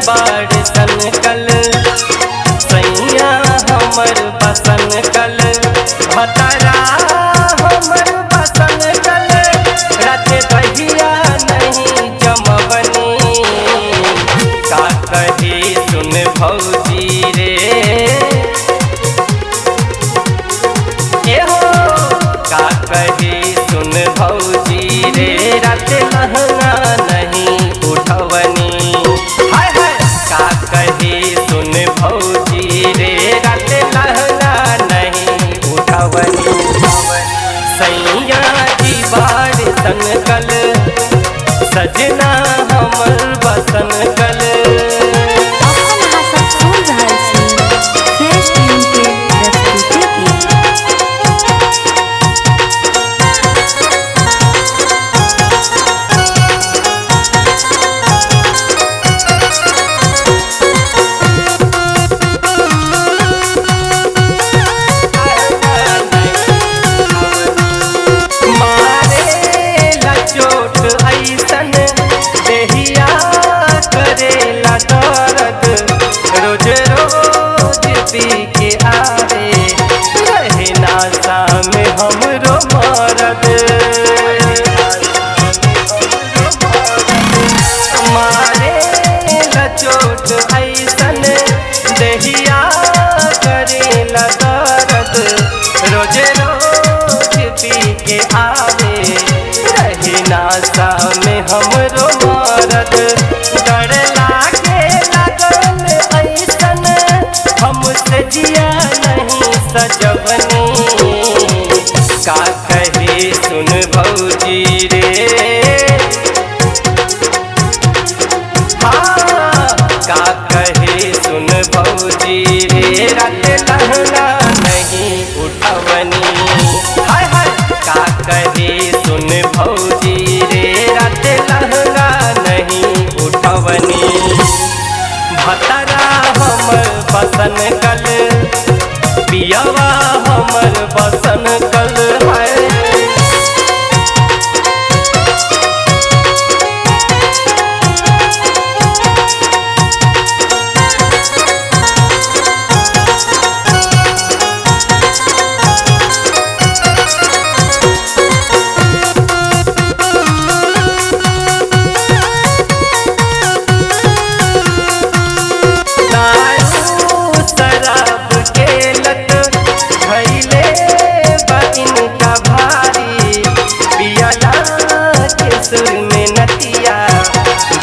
बाड़ सन कल सैया हमर बसन कल भतरा हमर बसन कल रात दहिया नहीं जमवनी का कही सुन भौजी रे एहो का कही सुन भौजी रे रात लहंगा नहीं उठवनी हाय हाय का कही सुन भौजी रे रात लहंगा नहीं उठवनी सैया जी बाड़ सन कल सजना हमर बसन कल। रोज रोज पी के आवे रहे नासा में हमरो मरद मारे चोट ऐसन दहिया करेला दर्द रोज रोज पी के आवे रहे नासा में हमरो मरद डर लागे लगल ऐसन हमसे जिया नहीं सजवनी का कहे सुन भौजी रे हाँ का कहे सुन भौजी रे रात लहंगा नहीं उठवनी हाय हाय का कहे सुन भौजी रे रात लहंगा नहीं उठवनी भतरा हमर बसन कल पियावा हमर बसन कल है।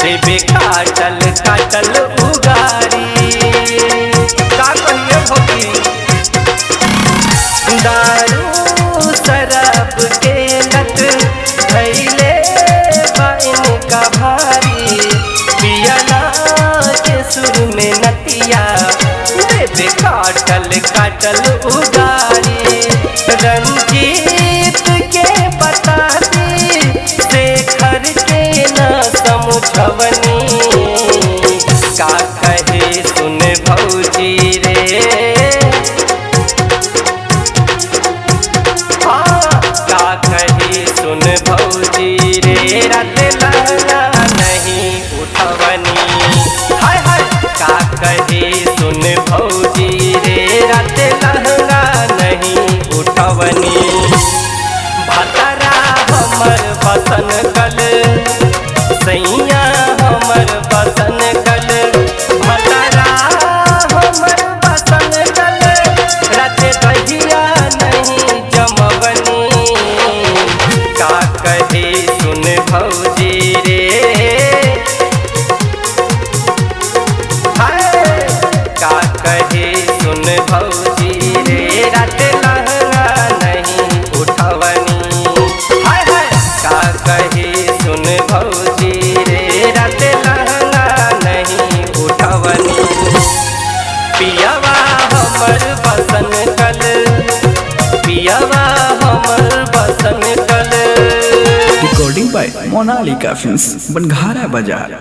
देवे काटल काटल उगारी का कहिए भौजी दारू शराब के लत धैले बाइन का भारी पियला के सुर में नतिया देवे काटल काटल उगारी रंजीत के बताती शेखर के न समझवनी का कहे सुन भौजी रे हाँ का कहे सुन भौजी रे रात लहंगा नहीं उठवनी हाय हाय का कहे सुन भौजी रे रात लहंगा नहीं उठवनी भतरा हमर बसन कल सैया हमर बसन कल भतरा हमर बसन कल रात दहिया नहीं जमवनी का कहे सुन भौजी रे हाय का कहे सुन भौजी रे रात लहंगा नहीं उठवनी हाय हाय का कहे सुन भौजी पियावा हमर बसन कल पियावा हमर बसन कल। Recording by Monalika films Banghara बाजार।